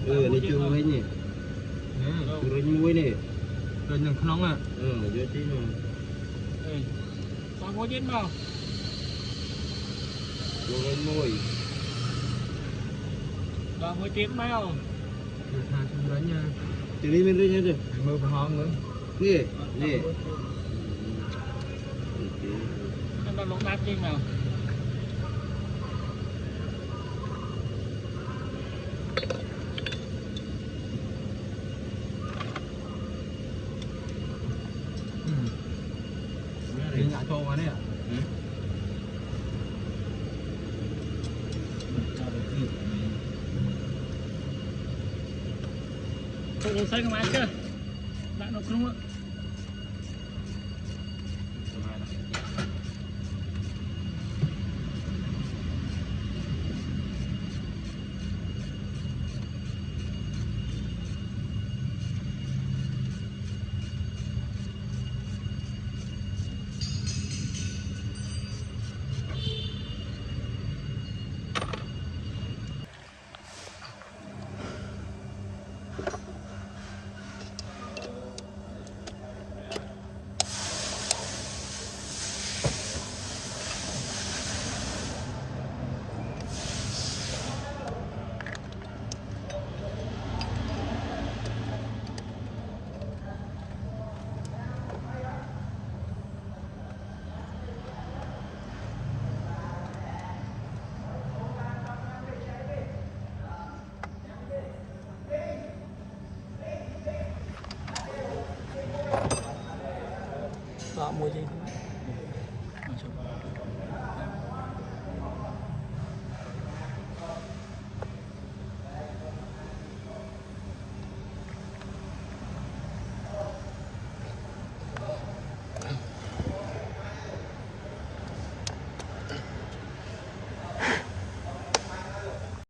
đi chưa với nhỉ rồi như muối nè rồi nhường không à giờ tí nữa còn có chết không rồi muối còn có chết không được hàng xong đấy nha từ đi bên đây nha được mưa vào hòn nữa nè nè em đang lột đáp chứ nào đi nhả trâu vào đấy à tôi xây không ai chứ đã nộp luôn ạ đó mua gì